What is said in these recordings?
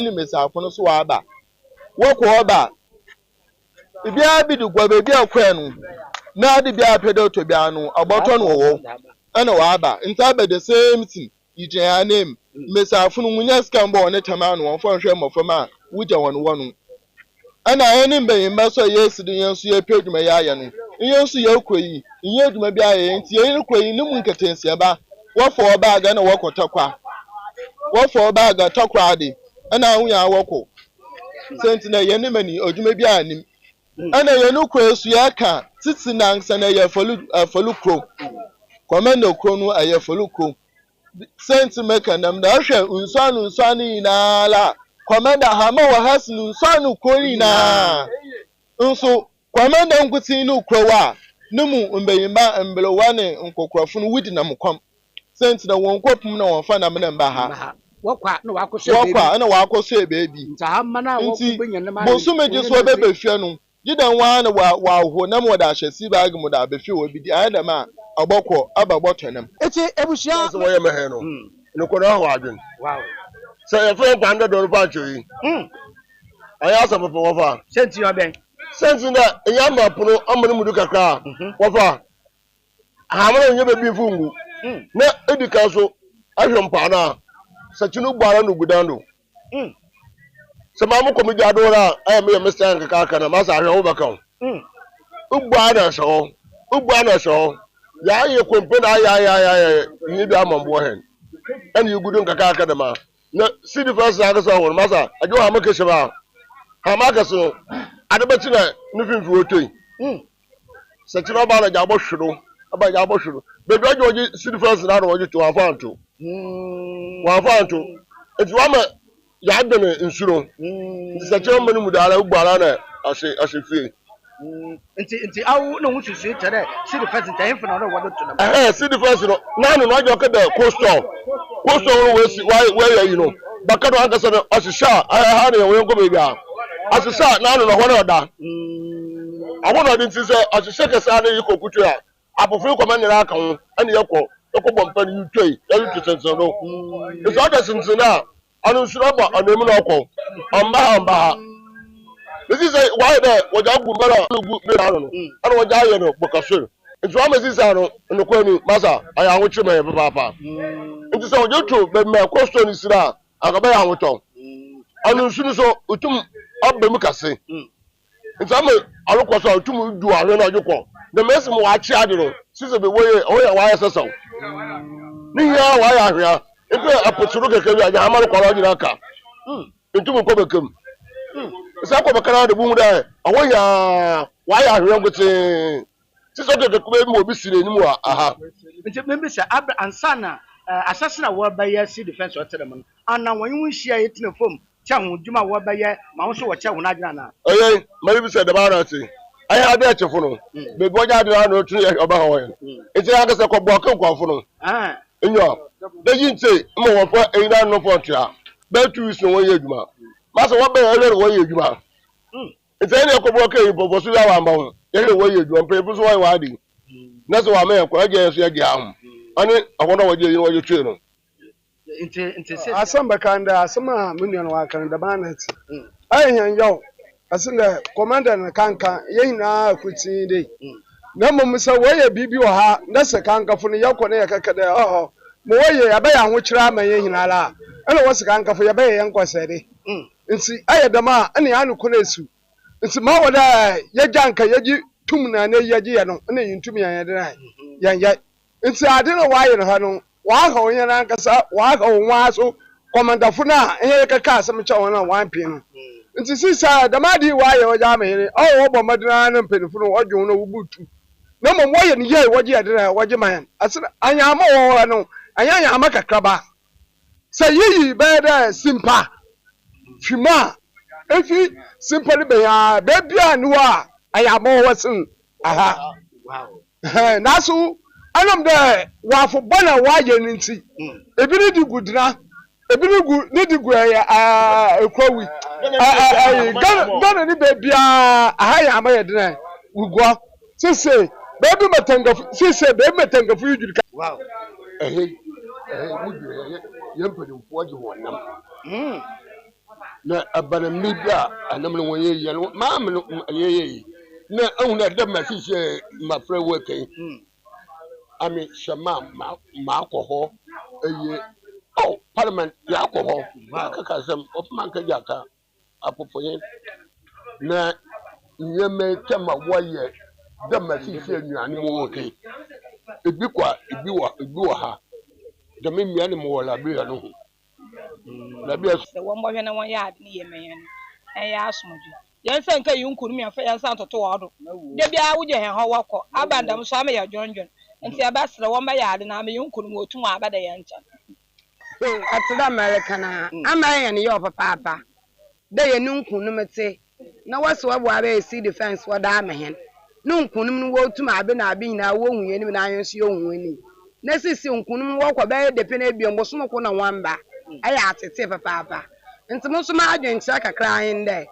ni mesafo so wa aba woko oba bia bi du gwa bebi akwanu na de bia pedo to bia no oboto no wo ana wa aba nta be the same thing ije ya name mesafo no munya scambo ne tama no won fo hwe mofama wuja won wonu ana eni mbe yimba so yesu de yensu ye peduma ya ya no yensu ye koyi nye eduma bia ye nti ye koyi ne mu nketensia ba wo fo oba aga na wo kotakwa wo fo oba aga takwa de ana hu ya woko senti na ye ne mani oduma bia anim ana ye no ko esu ya ka titi na nsa na ye folu kro komendo kro no aye folu kro senti meka nam da hwe unsanu na la komenda hama wa hasnu unsanu kro ni na nso komenda nkuti no kro wa numu mbeyimba mbelo wane nkokrafu no wudi na mkom senti na won kopum na won fa na me mba ha wakwa na wakoso bebi nta hamma na wakubenya na ma bosu meje so bebe fie no gidan wa na wa ho na mo da hyesi bag mo da be fie obi di ayada ma agbokọ abagbotonam eti ebusia so woye mehe no no ko na ho adwen wow say e fe $100 pa choyi aya asa papa wofa senti oben senti na eya ma puno amene mudu kakra wofa hamara onye bebi fungu na edika so ahwempa na sachinu gbara no gudando sama mu komi jadora ay me mr nkaka kana masa ahwe wo baka ugba na so ya ye kompe na ya ni bi amambo hen ani yugudu nkaka kana ma na city first na so won masa ajo ha make sheba ha maka so adabati na nufimfi wotoi sachinu ba na jabo hwiro aba jabo hwiro bebi ajo city first na ro to afanto wafanto eti wama ya adene insuro sachinu mani mudara ugbara na asefie nti awu no wususu tere city first time for no wado to na city first no na no ajo ka the coastal we si where you know bakado ankasa no asisha ha na we nko bebi a asisha na no ho da awono din ti se asisha kesa na yiko kutu a apofo ko manira aka ho ani yeko bompa ni utoi ya tutenso no so ada sintina anu suraba anemu na okọ amba this is why the waja gumbara lugu me na no anu waja ye no bokasoro nti wa mezi sa no no kwani masa aya ho chime ye papa nti so waja to be me kosto ni sira agaba ya hoto anu sunu so utum abem kase nti am alukoso utum du ahwe na ojukọ the mess mo wa chi ade no sise be woye oya wa yesaso ni ya wa ya ahwe epe apoturu keke bi aja amaru kwara ojira aka ntum ko bekem sa ko bakara de bu da awoya wa ya ahwe ngote sise keke ko be mo bi sire ni mu aha nti membe sha abra ansana asasina wo ba ya si defense hotel man ana won hia yetina fom cha ho djuma wo ba ya ma wo so wo cha ho na adwena na oye mari bi se de ba na ti ayi ade achefo no be bo ja de na no tun ye oba ho yen eti aka se ko bo kan kwafo no enyo de yinte mo wo fo eina no fo tia be tu is no wo ye adwuma ma so wo be ye wo ye adwuma eti ene ko bo kan bo so ya wa ma ho ye wo ye adwuma pe bu so wo wa di na so wa me ko je so ye gi ahum ani awono wo je wo je tue no nti asamba kanda asama munyan wa kan da banati ayan yau asile commander na kanka yina kuti dai na mu musa waye bibi wa ha na se kanka fu ne yakɔ ne yakaka da oho mo waye abaya ho kira ma yina la ana wasu kanka fu yabaya yanko sede nti ayada ma ana ya nuko na su nti ma wada ya janka yaji tum na ne yaji ya no ana yin tum ya ya dai yan nti ade no waye no ha no wa ha onye na nkasa wa ha onwa so commander fu na ehe kaka asem cha wona wan pin no nti sisa damadi waye waja mere o wo bo madina na mpenifo no odwo no wubutu na mo waye ni ye waje adina waje man asira anya ma wo no anya ama kakraba sayiyi beda simpa fima efi simpa ni be ya be bia ni wa aya ma wo sin aha wow nasu anam de wa fo bona waye ni nti ebi ni digudina ebi ni digu ya ekwawi Gana ni baby aha ya ama yedina ugwa sise baby matangafu sise baby matangafu yujurika wow mudu yempede mfuaji wonam na abana mibia anam no woye ye no ma me no ye na ehuna da ma sisi ma fra working ami shama ma ko eye oh parliament ya ko ho ka ka sem opman ka jaka apopoye na nyeme tema woye da ma sisi anuane mo working ebi wa ha da me miane mo wala bi ya no na bi se won bo hwe na won ya ade ne yemen en ya asomju yen se nka yunkuru mi afa yen san toto wodo de bia wo je he ho wako abandam so am ya jonjon nti abasre won ba ya ade na me yunkuru mo otum abada yen ncha atida americana amayen ye opapa de ye nunkunu mete na waso abo aba see defense wada amehen nunkunu no wo otum abe na abe nyina wo huye ni na ayenso yo huani na sisi nkunu wo kwa be de pe na biom bo so ko na wamba aya atete papa nti mo so ma adwenkyira kakra ayin de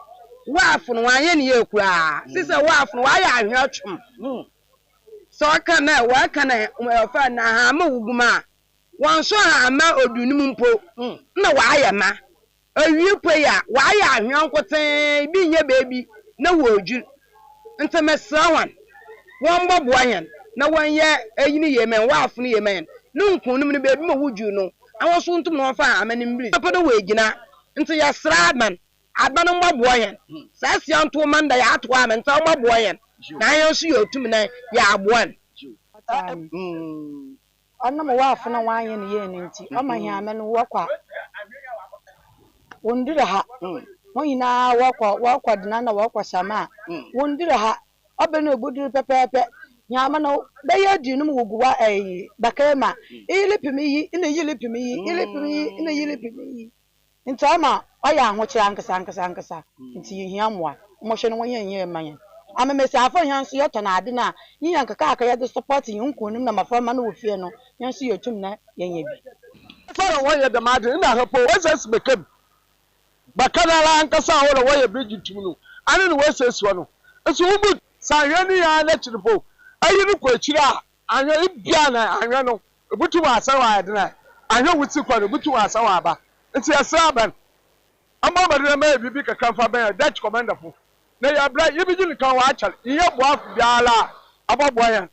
wafu no anye ne ekura sisi wafu no waya ahwe atwom so ka na wa ka na fa na ha ma wuguma won so ha ma odunum mpo na waya ma awie po ya waya ahwe ankoten bi nye bebi na woju nti mesrawan won bobo ayen na won ye eyini yemen wafu no yemen nunkunum no bebi ma wuju no awon so ntum no fa amani mbiri papa do wegina nti ya sradman abanu mbobo ayen sasi anto manda ya ato am nti mbobo ayen na ayen so yotum na ya aboan Anam wafu na wanye ne ye ne nti amanya amene wakwa wondire ha moyina wakwa dina na wakwa sama wondire ha obene obudiri pepepe nyama na beye dinum wuguwa bakema ilipimi ina yilipimi ina yilipimi nti ama oya ahoche ankasa nti yihiamwa mohwe no wanye nye manya amemesi afọ hyanso yeto na ade na yiyan kaka aka ye de support yunkunum na mafama na wofie no hyanso yetum na yenye bi fara woye da made ina hapo wazes bekem bakana la ankasa wala woye bridge tumunu ane no wazes wono eso ubu sanhwe ya na chirifo ayini ko achira anhwe ibia na anhwe no ebutu asawa ade na anhwe wuti kwa no ebutu asawa aba nti asaban amma badira ma bibi kaka fa ban Dutch commander fo na ya bra yibiji nkan wa achal iye boaf biala aboboyan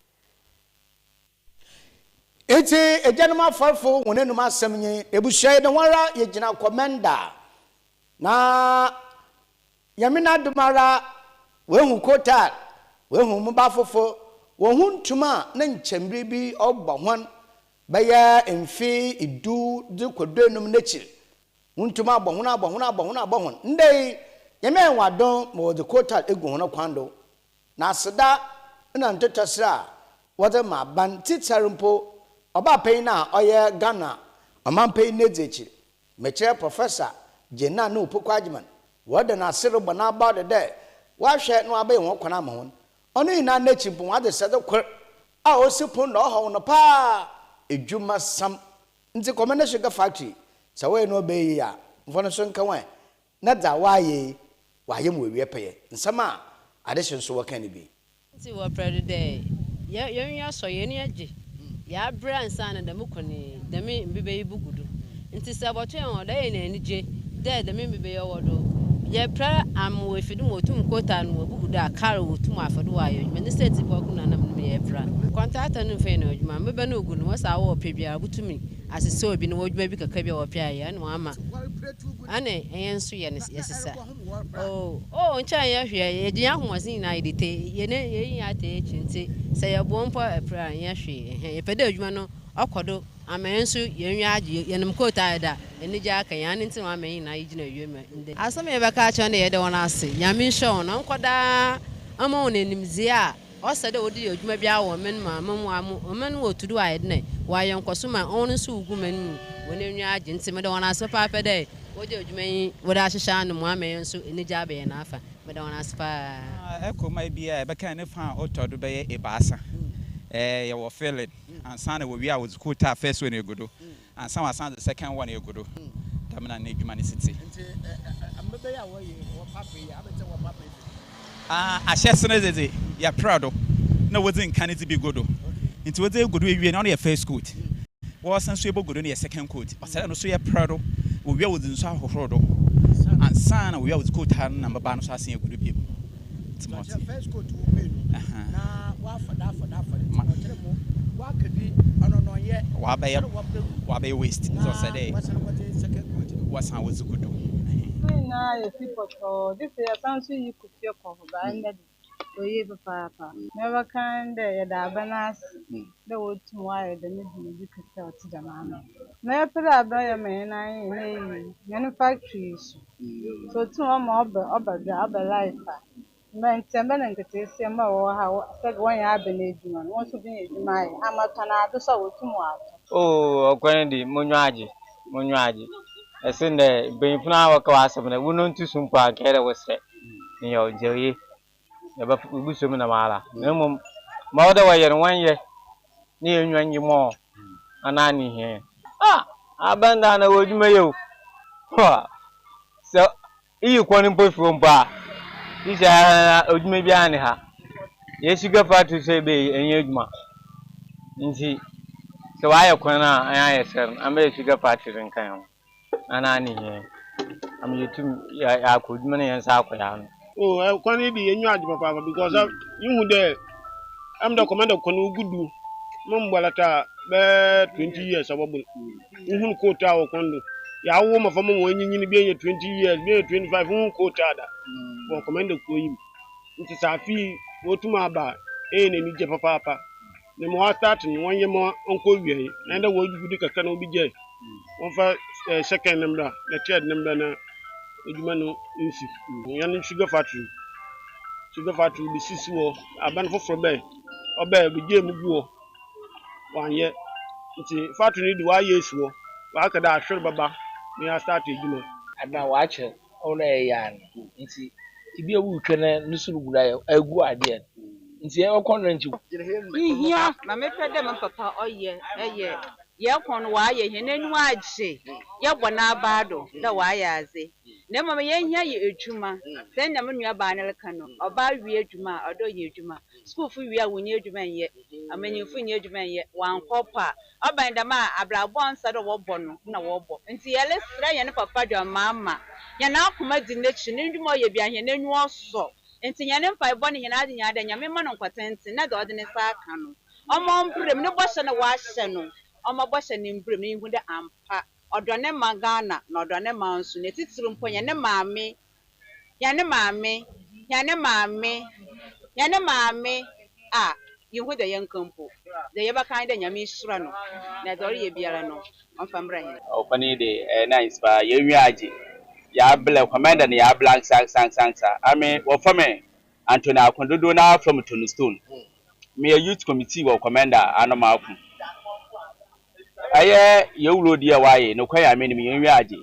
eti ejanuma farfo wonenum asemnye ebushai de wara yegina commander na yamina dumara wehu kota wehu mubafofo wohu ntuma na nchembre bi obahwan baya emfi idu de kodenum nechi ntuma abahun ndei yame wadon mo de kota egu hono kwando na aseda na ntotosra wode ma ban titsarumpo oba pain na oye Ghana amampai nezechi mechere professor Jena no Pokwajiman wode na asero bona about the day wa hwe no abai won kwana ma hon ono ina nechi bu wade sede kwr a osipon no ho no pa edwuma sam nti komene sugar factory sawe no be ya mfono so nkan na da waye mu wewe peye nsama adehye so wakani bi nti wo president ya so ye ne age ya bra nsa na dem kone dem mbibe ibugudu nti se boto en da ye na anije dem mbibe ye wodo ye pra am we fidu motum kota no obugudu akara wotum afado wa ye me state boku na nam me ye pra contract no fe na odwuma mbe na ogu no wasa wo pebia butumi asese obi no wodwuma bi kaka bia wo pia ye no ama ane enso ye yesisa ncha ye hwe ye dia homosin na idite ye ne ye ya te chinti se ye bo mpo epra ye hwe ye pede adwuma no akodo amenso ye nwa age ye nem kota da eni ja aka ya ne ntin amen na yigina wieme nde asem ye beka cha ne ye de wona ase nyame show no nkoda ama wona nimzie a osede odi adwuma bia wo men ma mamu men wo tudu aye ne wa ye nkoso ma onu so ugu men wona nwa age ntin me de wona ase pa pede wode adwuma yi wode ahyehya no mo amen so eni ja be na afa me de wona ase pa ekoma bia e beka ne fa otodo be ye ebasa ye wo feeling and sana we are with quota first one egodo and some are the second one egodo tamna na adwuma ne city ambebe ya wo ye wo papa ya abete wo papa ahyesene zeze ya proud na wodin kaniti bi godo nti wodin godo ewie na no first coat wo san so ebo godo ne second coat osara no so ya proud wo wi wodin so ahohoro do ansa na we are with quota na mbaba no so asen egudu biem first coat wo pe no na wa for that wa kedi ono no ye wa be waste so say dey wasan was good na ye people this year fancy you could feel comfortable and oye papa never can de da banas de wotu wa de ne di kasa oti da mama na pera ba ya me na yin ne factories so tu ma oba life men tembe na nkete se ma wo ha se go ya be na eduma won so bi eduma yi amata na do so wotu mu ato okwan di monyo aji esinde benfuna waka wasem na wono ntu sumpo akere wose ni yo jeyi ya ba buso mu na mala na mum ma oda wa yer wanye ni enwanyi mo anani he abanda na woduma yo so iyi kwani mpofu mpa isa oduma bi ani ha yesu gafa to say be enye aduma nti so waya kwana aya ser ambe sugar party rin kan anani he am yetum ya koduma ne yansa akoya no kwani bi enyu aduma papa because you there am the commander kwani gudu mum balata be 20 years ababul nhun quota o kwando ya wo mafama mo nyinyini bi enye 20 years bi 25 nhun quota da bo commander ko yim nti safi wotuma ba na mi je papa ne mo start no wonye mo onko wie na nda wo gudu kaka na obi je won fa second number na third number na eduma no nsi yan sugar factory bi sisi wo aban foforo be oba bi je mu guo wanye nti factory di wa yesu wo wa ka da ahwer baba me ya start eduma ada wa che ona yan nti ibi ewu twene nusuru gura agu ade nti e okon nti ihia na me pede me papa oye ye kon wa ye henenu agye ye bona abado da wa ya aze na mama ye hia ye edwuma sen na me nua ba ne leka no oba wi edwuma odo ye edwuma school fu wi a wonye edwuma ye amanyifu nye edwuma ye wankopa oban da ma abrabo ansa do wo bo no na wo bo nti ye le sra ye ne papa do mama ye na akoma di nechi ne ndwuma ye bia henenu oso nti ye ne mfa bo ne hena ade nya da nyame ma no kwatenti na do ode ne sa aka no omo mprem ne bo hye ne wa hye no omo bo hye ne mprem ne hu de ampa odone magana na odone mansu ne titiru mpo ye ne maame yehu de yankampo de yeba kan de nyame sura no na dori ye biara no onfamra he opani de na inspire ye wiaje ya bla commander ne ya blank sang ame wo fame Anthony Akondodo na from Tony Stone me a youth committee wo commander anomaku aye ye wuro dia waye no kwaya me ne ye wiaje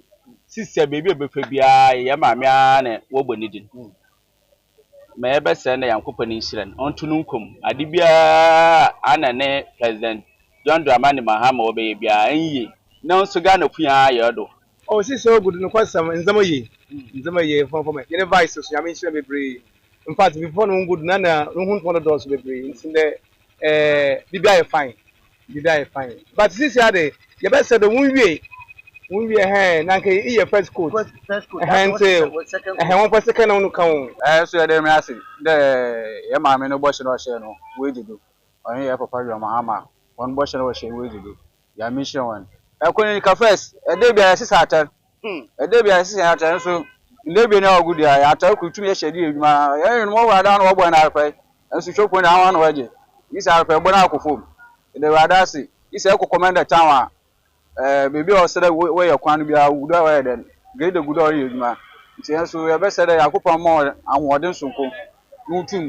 sister baby obefa bia ye maame a na wo bonidin me ebe se na yankopani nsiran ontunu nkom ade bia anane president John Dramani Mahama obe bia anyi na nso ga na kuya ye do o si so good no kwasam nzama ye fon me ye vice so yame nsiran bebre in fact before no good na no hun doors bebre nsinde bibia ye fine but this year dey ye be say the won wie na nke iye first coat until won for second no kan so ye dey me ase de ye maame no bo hye no hye no we jido on ye papa yo Mahama won bo hye no hye we jido ya mission one ekoni ka first e dey bia sisa atan so le bi na ogudu ya atan ku tumi ye hye di edwuma ye no mo wada no bo na arpai enso chokwo na wan no waje isa arpai bo na akofom de wada se isa ko commander town baby o sere we ye kwan bia gudu wa den grade gudu o ye edwuma nti enso ye be sere yakopon mo anwode nsonko nutum